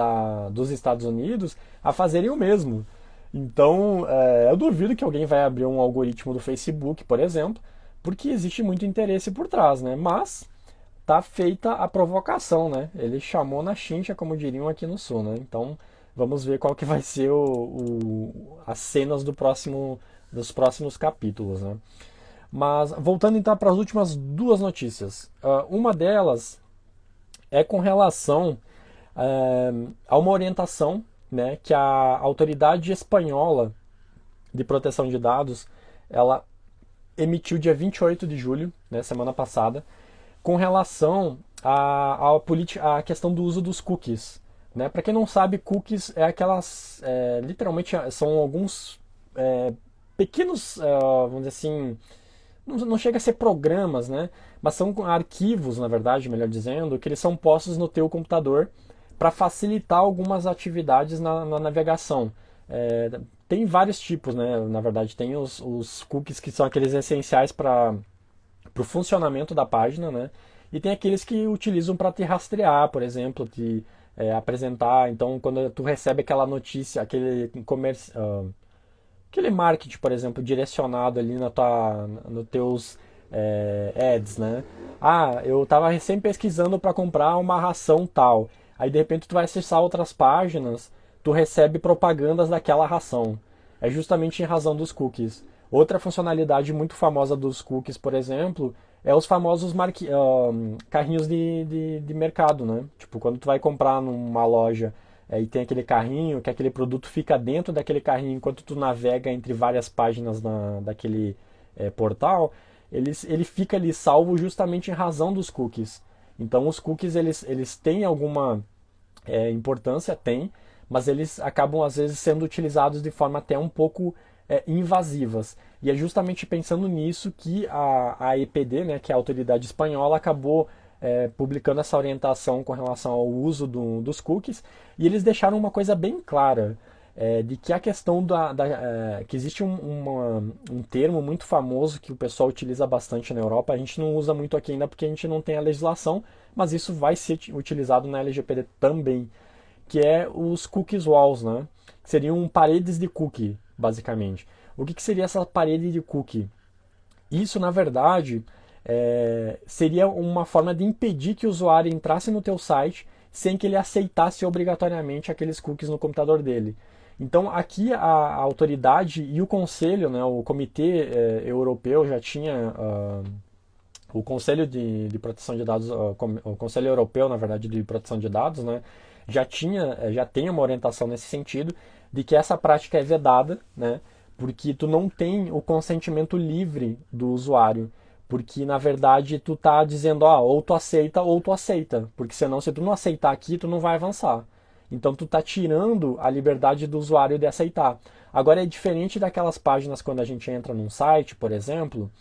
dos Estados Unidos a fazerem o mesmo. Então, eu duvido que alguém vai abrir um algoritmo do Facebook, por exemplo, porque existe muito interesse por trás, né? Mas tá feita a provocação, né? Ele chamou na chincha, como diriam aqui no Sul, né? Então, vamos ver qual que vai ser as cenas dos próximos capítulos, né? Mas, voltando então para as últimas 2 notícias. Uma delas é com relação a uma orientação, né, que a autoridade espanhola de proteção de dados ela emitiu dia 28 de julho, né, semana passada, com relação à questão do uso dos cookies. Né? Para quem não sabe, cookies é aquelas, literalmente são alguns pequenos, vamos dizer assim, não chega a ser programas, né? Mas são arquivos, na verdade, melhor dizendo, que eles são postos no teu computador para facilitar algumas atividades na navegação. Tem vários tipos, né? Na verdade, tem os cookies que são aqueles essenciais para o funcionamento da página, né? E tem aqueles que utilizam para te rastrear, por exemplo, apresentar. Então, quando tu recebe aquela notícia, aquele marketing, por exemplo, direcionado ali nos teus ads, né? Ah, eu estava recém pesquisando para comprar uma ração tal. Aí de repente tu vai acessar outras páginas, tu recebe propagandas daquela ração. É justamente em razão dos cookies. Outra funcionalidade muito famosa dos cookies, por exemplo, é os famosos carrinhos de mercado, né? Tipo, quando tu vai comprar numa loja e tem aquele carrinho, que aquele produto fica dentro daquele carrinho enquanto tu navega entre várias páginas daquele portal, ele fica ali salvo justamente em razão dos cookies. Então os cookies eles têm alguma importância, tem, mas eles acabam às vezes sendo utilizados de forma até um pouco invasivas. E é justamente pensando nisso que a EPD, né, que é a autoridade espanhola, acabou publicando essa orientação com relação ao uso dos cookies, e eles deixaram uma coisa bem clara, de que a questão que existe um termo muito famoso que o pessoal utiliza bastante na Europa, a gente não usa muito aqui ainda porque a gente não tem a legislação, mas isso vai ser utilizado na LGPD também, que é os cookies walls, né? Que seriam paredes de cookie, basicamente. O que seria essa parede de cookie? Isso, na verdade, seria uma forma de impedir que o usuário entrasse no teu site sem que ele aceitasse obrigatoriamente aqueles cookies no computador dele. Então, aqui a autoridade e o conselho, né, o comitê europeu já tinha o Conselho de Proteção de Dados, o Conselho Europeu, na verdade, de Proteção de Dados, né, já tem uma orientação nesse sentido de que essa prática é vedada, né, porque tu não tem o consentimento livre do usuário, porque na verdade tu tá dizendo, ou tu aceita, porque senão se tu não aceitar aqui, tu não vai avançar. Então tu tá tirando a liberdade do usuário de aceitar. Agora é diferente daquelas páginas quando a gente entra num site, por exemplo,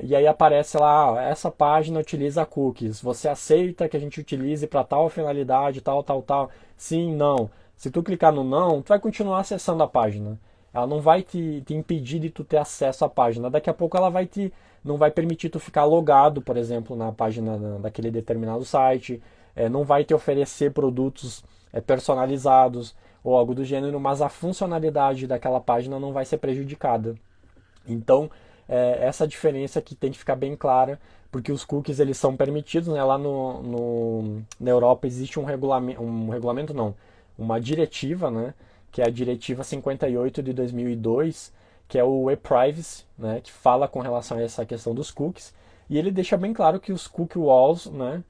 e aí aparece lá, essa página utiliza cookies. Você aceita que a gente utilize para tal finalidade, tal, tal, tal? Sim, não. Se tu clicar no não, tu vai continuar acessando a página. Ela não vai te impedir de tu ter acesso à página. Daqui a pouco ela não vai permitir tu ficar logado, por exemplo, na página daquele determinado site. Não vai te oferecer produtos personalizados ou algo do gênero, mas a funcionalidade daquela página não vai ser prejudicada. Então, essa diferença que tem que ficar bem clara, porque os cookies eles são permitidos, né? Lá na Europa existe um regulamento não, uma diretiva, né? Que é a Diretiva 58 de 2002, que é o e-privacy, né? Que fala com relação a essa questão dos cookies, e ele deixa bem claro que os cookie walls, né?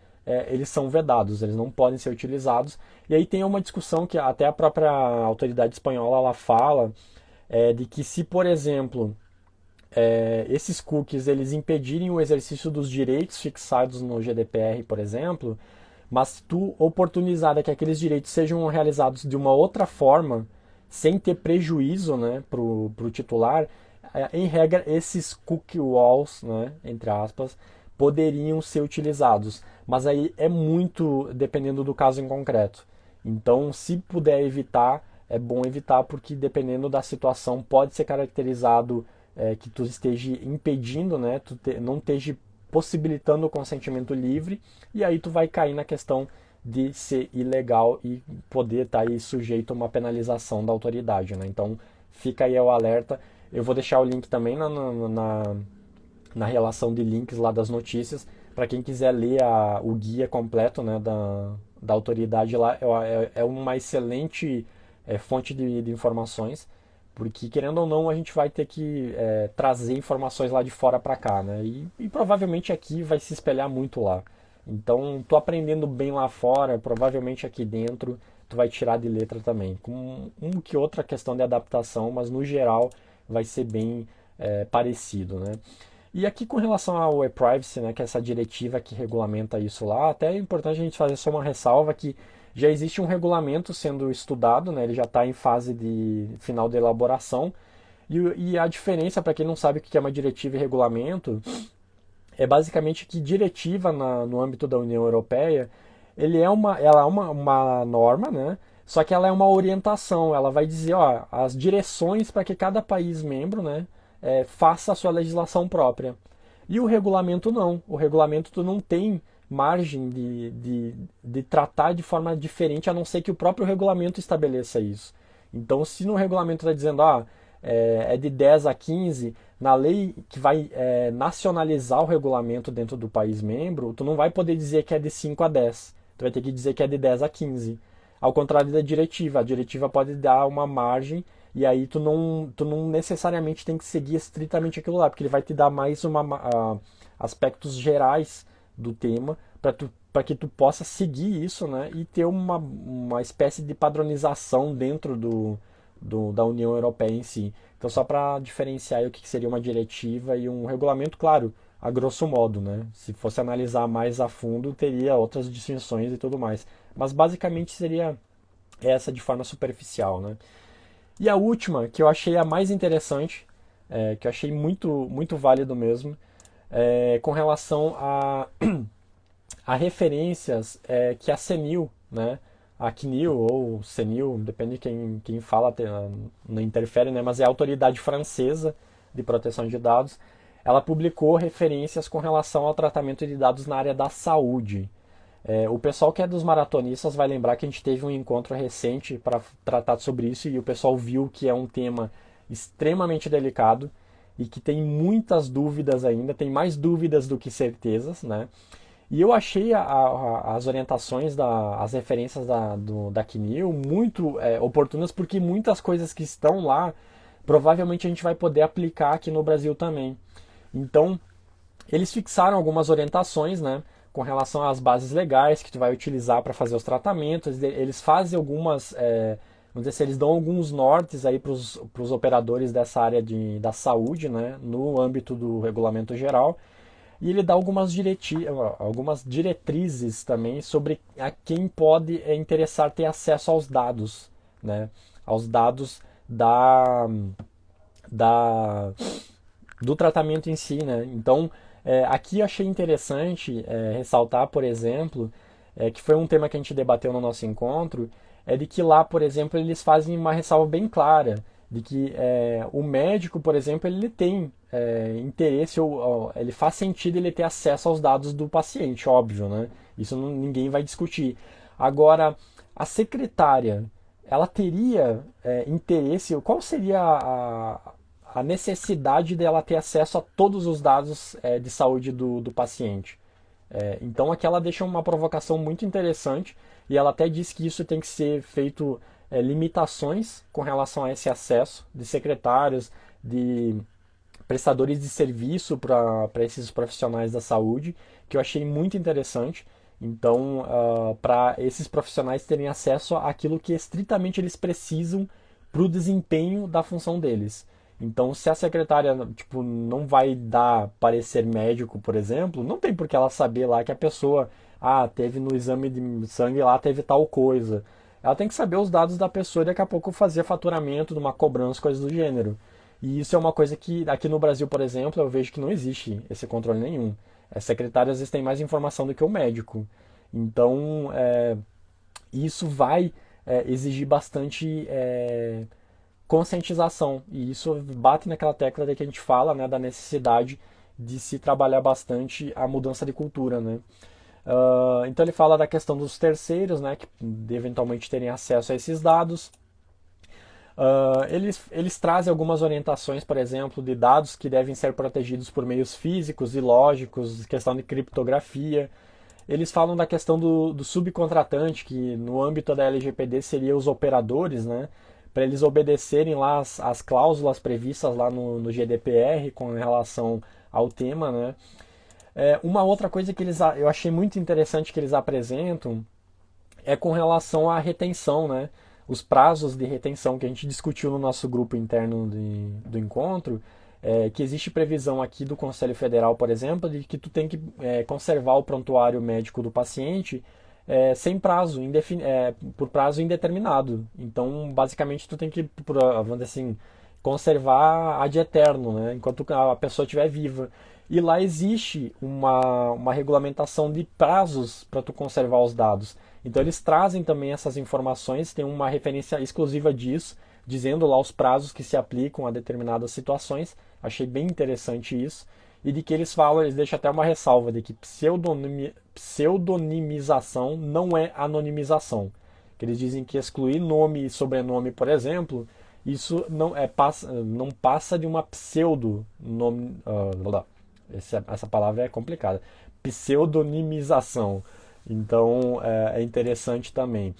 Eles são vedados, eles não podem ser utilizados. E aí tem uma discussão que até a própria autoridade espanhola ela fala de que se, por exemplo, esses cookies eles impedirem o exercício dos direitos fixados no GDPR, por exemplo, mas tu oportunizar que aqueles direitos sejam realizados de uma outra forma, sem ter prejuízo, né, para o titular, em regra, esses cookie walls, né, entre aspas, poderiam ser utilizados. Mas aí é muito dependendo do caso em concreto. Então, se puder evitar, é bom evitar, porque dependendo da situação, pode ser caracterizado que tu esteja impedindo, né, não esteja possibilitando o consentimento livre, e aí tu vai cair na questão de ser ilegal e poder estar aí sujeito a uma penalização da autoridade, né? Então fica aí o alerta. Eu vou deixar o link também na relação de links lá das notícias, para quem quiser ler o guia completo, né, da autoridade lá. É uma excelente fonte de informações, porque querendo ou não a gente vai ter que trazer informações lá de fora para cá, né? E provavelmente aqui vai se espelhar muito lá. Então, tu aprendendo bem lá fora, provavelmente aqui dentro tu vai tirar de letra também, com que outra questão de adaptação, mas no geral vai ser bem parecido, né? E aqui com relação ao e-privacy, né, que é essa diretiva que regulamenta isso lá, até é importante a gente fazer só uma ressalva que já existe um regulamento sendo estudado, né, ele já está em fase de final de elaboração, e a diferença, para quem não sabe o que é uma diretiva e regulamento, é basicamente que diretiva no âmbito da União Europeia, ela é uma norma, né, só que ela é uma orientação, ela vai dizer, ó, as direções para que cada país membro, né, faça a sua legislação própria. E o regulamento não. O regulamento tu não tem margem de tratar de forma diferente, a não ser que o próprio regulamento estabeleça isso. Então, se no regulamento está dizendo, é de 10 a 15, na lei que vai nacionalizar o regulamento dentro do país membro, tu não vai poder dizer que é de 5 a 10. Tu vai ter que dizer que é de 10 a 15. Ao contrário da diretiva. A diretiva pode dar uma margem e aí tu não necessariamente tem que seguir estritamente aquilo lá, porque ele vai te dar mais aspectos gerais do tema para que tu possa seguir isso, né, e ter uma espécie de padronização dentro da União Europeia em si. Então, só para diferenciar aí o que seria uma diretiva e um regulamento, claro, a grosso modo, né? Se fosse analisar mais a fundo, teria outras distinções e tudo mais. Mas basicamente seria essa de forma superficial, né? E a última, que eu achei a mais interessante, que eu achei muito válido mesmo, com relação a referências que a CNIL, né, a CNIL ou CNIL, depende de quem fala, não interfere, né, mas é a Autoridade Francesa de Proteção de Dados, ela publicou referências com relação ao tratamento de dados na área da saúde. O pessoal que é dos maratonistas vai lembrar que a gente teve um encontro recente para tratar sobre isso e o pessoal viu que é um tema extremamente delicado e que tem muitas dúvidas ainda, tem mais dúvidas do que certezas, né? E eu achei as orientações, as referências da CNIL muito oportunas, porque muitas coisas que estão lá, provavelmente a gente vai poder aplicar aqui no Brasil também. Então, eles fixaram algumas orientações, né, com relação às bases legais que tu vai utilizar para fazer os tratamentos. Eles fazem algumas, vamos dizer assim, eles dão alguns nortes aí para os operadores dessa área da saúde, né, no âmbito do regulamento geral. E ele dá algumas diretrizes também sobre a quem pode interessar ter acesso aos dados, né? Aos dados do tratamento em si, né? Então, aqui eu achei interessante ressaltar, por exemplo, que foi um tema que a gente debateu no nosso encontro, de que lá, por exemplo, eles fazem uma ressalva bem clara de que o médico, por exemplo, ele tem interesse ou ele faz sentido ele ter acesso aos dados do paciente, óbvio, né? Isso ninguém vai discutir. Agora, a secretária, ela teria interesse? Qual seria a necessidade dela ter acesso a todos os dados de saúde do paciente? Então aqui ela deixa uma provocação muito interessante e ela até diz que isso tem que ser feito limitações com relação a esse acesso de secretários, de prestadores de serviço para esses profissionais da saúde, que eu achei muito interessante. Então, para esses profissionais terem acesso àquilo que estritamente eles precisam para o desempenho da função deles. Então, se a secretária tipo, não vai dar parecer médico, por exemplo, não tem por que ela saber lá que a pessoa teve no exame de sangue lá, teve tal coisa. Ela tem que saber os dados da pessoa e daqui a pouco fazer faturamento de uma cobrança, coisas do gênero. E isso é uma coisa que aqui no Brasil, por exemplo, eu vejo que não existe esse controle nenhum. As secretárias às vezes têm mais informação do que o médico. Então, isso vai exigir bastante conscientização. E isso bate naquela tecla de que a gente fala, né, da necessidade de se trabalhar bastante a mudança de cultura, né? Então ele fala da questão dos terceiros, né, que eventualmente terem acesso a esses dados. Eles trazem algumas orientações, por exemplo, de dados que devem ser protegidos por meios físicos e lógicos, questão de criptografia. Eles falam da questão do subcontratante, que no âmbito da LGPD seria os operadores, né, para eles obedecerem lá as cláusulas previstas lá no GDPR com relação ao tema, né. Uma outra coisa que eu achei muito interessante que eles apresentam é com relação à retenção, né? Os prazos de retenção que a gente discutiu no nosso grupo interno do encontro, que existe previsão aqui do Conselho Federal, por exemplo, de que tu tem que conservar o prontuário médico do paciente sem prazo, por prazo indeterminado. Então, basicamente, tu tem que, vamos dizer assim, conservar ad eterno, né? Enquanto a pessoa estiver viva. E lá existe uma regulamentação de prazos para tu conservar os dados. Então eles trazem também essas informações, tem uma referência exclusiva disso, dizendo lá os prazos que se aplicam a determinadas situações. Achei bem interessante isso. e de que eles falam, eles deixam até uma ressalva de que pseudonimização não é anonimização. Que eles dizem que excluir nome e sobrenome, por exemplo, isso não passa de uma pseudo nome, essa palavra é complicada. Pseudonimização. Então é interessante também.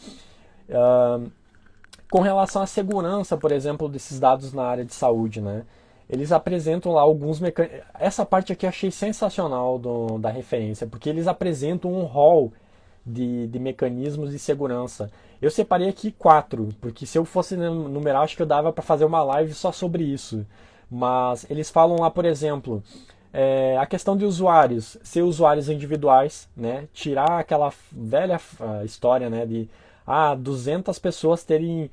Com relação à segurança, por exemplo, desses dados na área de saúde, né? Eles apresentam lá alguns mecanismos. Essa parte aqui eu achei sensacional da referência, porque eles apresentam um rol de mecanismos de segurança. Eu separei aqui 4, porque se eu fosse numerar, acho que eu dava para fazer uma live só sobre isso. Mas eles falam lá, por exemplo, a questão de usuários, ser usuários individuais, né? Tirar aquela velha história, né, de 200 pessoas terem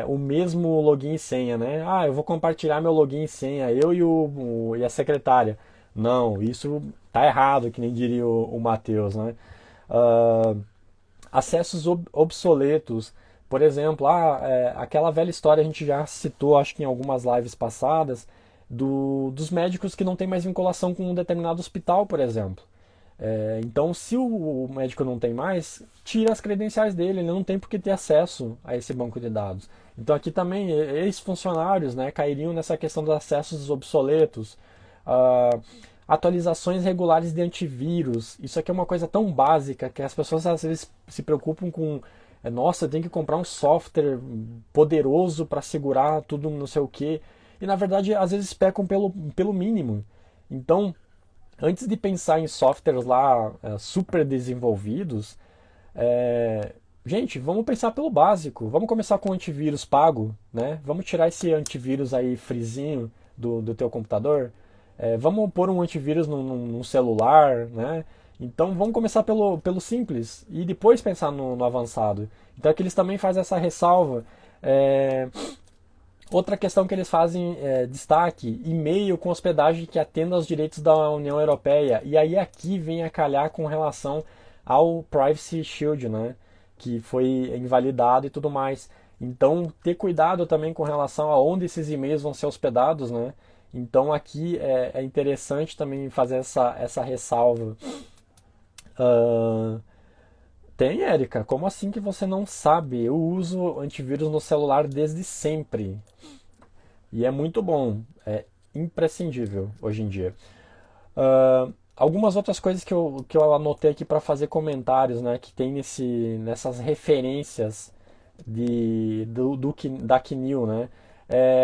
o mesmo login e senha, né? Eu vou compartilhar meu login e senha, eu e a secretária. Não, isso tá errado, que nem diria o Matheus, né? Acessos obsoletos, por exemplo, aquela velha história a gente já citou, acho que em algumas lives passadas, dos médicos que não tem mais vinculação com um determinado hospital, por exemplo. Então, se o médico não tem mais, tira as credenciais dele, ele não tem por que ter acesso a esse banco de dados. Então, aqui também, ex-funcionários, né, cairiam nessa questão dos acessos obsoletos, atualizações regulares de antivírus. Isso aqui é uma coisa tão básica que as pessoas às vezes se preocupam com nossa, tem que comprar um software poderoso para segurar tudo não sei o que. E na verdade, às vezes pecam pelo mínimo. Então, antes de pensar em softwares lá super desenvolvidos, gente, vamos pensar pelo básico. Vamos começar com o antivírus pago, né? Vamos tirar esse antivírus aí frizinho do teu computador. Vamos pôr um antivírus num celular, né? Então vamos começar pelo simples e depois pensar no avançado. Então aqui eles também fazem essa ressalva. Outra questão que eles fazem destaque, e-mail com hospedagem que atenda aos direitos da União Europeia. E aí aqui vem a calhar com relação ao Privacy Shield, né? Que foi invalidado e tudo mais. Então ter cuidado também com relação a onde esses e-mails vão ser hospedados, né? Então aqui é interessante também fazer essa ressalva. Tem, Érica? Como assim que você não sabe? Eu uso antivírus no celular desde sempre. E é muito bom. É imprescindível hoje em dia. Algumas outras coisas que eu anotei aqui para fazer comentários, né? Que tem nessas referências da CNIL, né?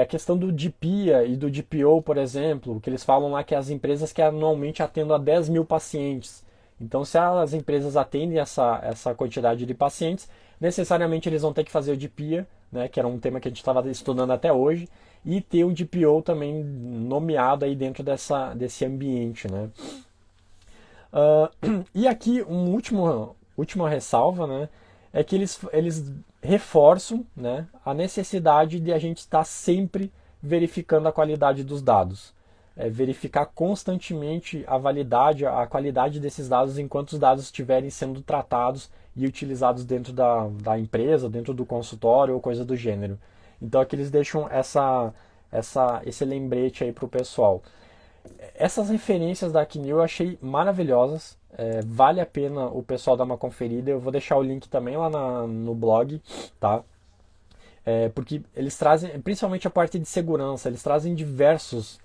A questão do DPIA e do DPO, por exemplo, que eles falam lá que as empresas que anualmente atendem a 10 mil pacientes. Então, se as empresas atendem essa quantidade de pacientes, necessariamente eles vão ter que fazer o DPIA, né, que era um tema que a gente estava estudando até hoje, e ter um DPO também nomeado aí dentro desse ambiente, né? E aqui, última ressalva, né, é que eles reforçam, né, a necessidade de a gente estar sempre verificando a qualidade dos dados. Verificar constantemente a qualidade desses dados enquanto os dados estiverem sendo tratados e utilizados dentro da empresa, dentro do consultório ou coisa do gênero. Então aqui eles deixam esse lembrete aí para o pessoal. Essas referências da CNIL eu achei maravilhosas. Vale a pena o pessoal dar uma conferida. Eu vou deixar o link também lá no blog, tá? Porque eles trazem, principalmente a parte de segurança, eles trazem diversos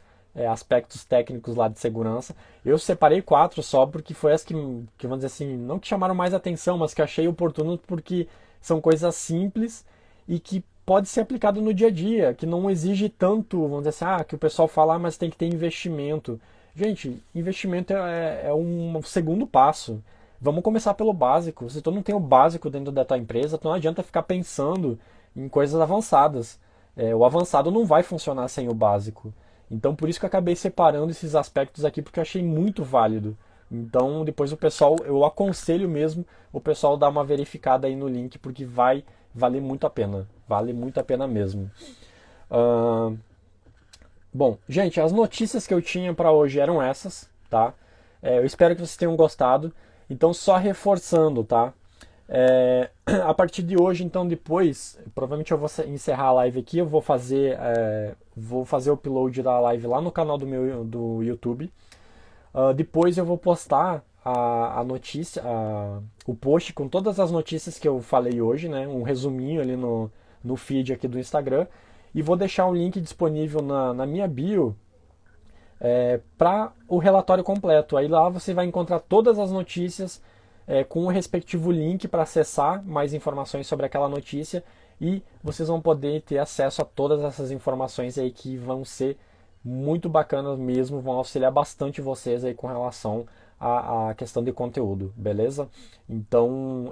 aspectos técnicos lá de segurança. Eu separei 4 só porque foi as que vamos dizer assim, não que chamaram mais atenção, mas que achei oportuno porque são coisas simples e que pode ser aplicado no dia a dia, que não exige tanto, vamos dizer assim, que o pessoal fala, mas tem que ter investimento. Gente, investimento é um segundo passo. Vamos começar pelo básico. Se tu não tem o básico dentro da tua empresa, tu não adianta ficar pensando em coisas avançadas. O avançado não vai funcionar sem o básico. Então, por isso que eu acabei separando esses aspectos aqui, porque eu achei muito válido. Então, depois eu aconselho mesmo o pessoal dar uma verificada aí no link, porque vai valer muito a pena. Vale muito a pena mesmo. Bom, gente, as notícias que eu tinha para hoje eram essas, tá? Eu espero que vocês tenham gostado. Então, só reforçando, tá? A partir de hoje, então, depois, provavelmente eu vou encerrar a live aqui, eu vou fazer o upload da live lá no canal do YouTube. Depois eu vou postar a notícia, o post com todas as notícias que eu falei hoje, né? Um resuminho ali no feed aqui do Instagram. E vou deixar um link disponível na minha bio para o relatório completo. Aí lá você vai encontrar todas as notícias com o respectivo link para acessar mais informações sobre aquela notícia e vocês vão poder ter acesso a todas essas informações aí que vão ser muito bacanas mesmo, vão auxiliar bastante vocês aí com relação à questão de conteúdo, beleza? Então,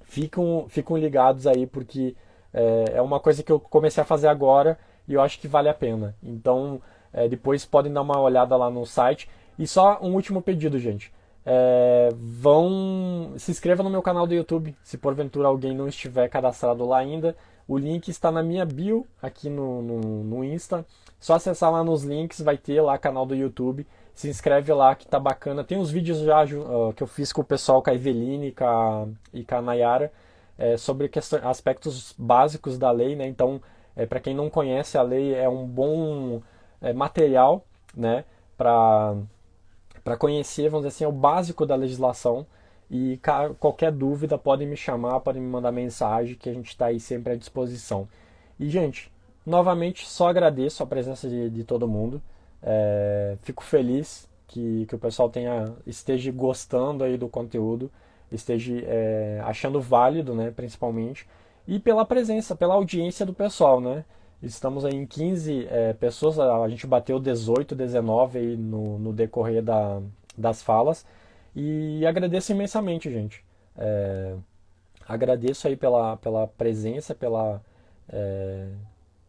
ficam ligados aí porque é uma coisa que eu comecei a fazer agora e eu acho que vale a pena. Então, depois podem dar uma olhada lá no site. E só um último pedido, gente. Se inscreva no meu canal do YouTube, se porventura alguém não estiver cadastrado lá ainda. O link está na minha bio aqui no Insta. Só acessar lá nos links, vai ter lá canal do YouTube. Se inscreve lá que tá bacana. Tem uns vídeos já que eu fiz com o pessoal, com a Eveline e com a Nayara, sobre aspectos básicos da lei, né? Então, para quem não conhece, a lei é um bom material, né? Para conhecer, vamos dizer assim, o básico da legislação. E qualquer dúvida podem me chamar, podem me mandar mensagem, que a gente está aí sempre à disposição. E, gente, novamente só agradeço a presença de todo mundo. Fico feliz que o pessoal esteja gostando aí do conteúdo, esteja achando válido, né, principalmente, e pela presença, pela audiência do pessoal, né? Estamos aí em 15 pessoas, a gente bateu 18, 19 aí no decorrer das falas, e agradeço imensamente, gente. Agradeço aí pela presença, pela,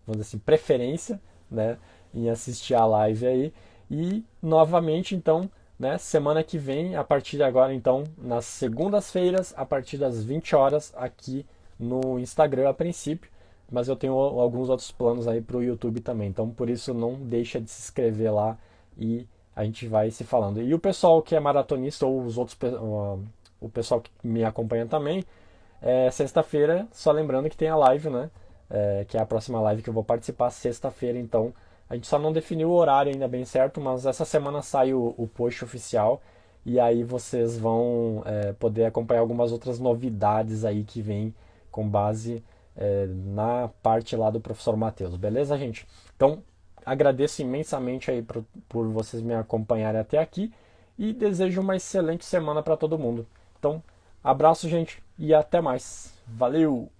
vamos dizer assim, preferência, né, em assistir a live aí. E novamente, então, né, semana que vem, a partir de agora, então, nas segundas-feiras, a partir das 20 horas, aqui no Instagram a princípio, mas eu tenho alguns outros planos aí para o YouTube também, então por isso não deixa de se inscrever lá e a gente vai se falando. E o pessoal que é maratonista ou o pessoal que me acompanha também, sexta-feira, só lembrando que tem a live, né? Que é a próxima live que eu vou participar sexta-feira, então a gente só não definiu o horário ainda bem certo, mas essa semana sai o post oficial e aí vocês vão poder acompanhar algumas outras novidades aí que vem com base na parte lá do professor Matheus, beleza, gente? Então, agradeço imensamente aí por vocês me acompanharem até aqui e desejo uma excelente semana para todo mundo. Então, abraço, gente, e até mais. Valeu!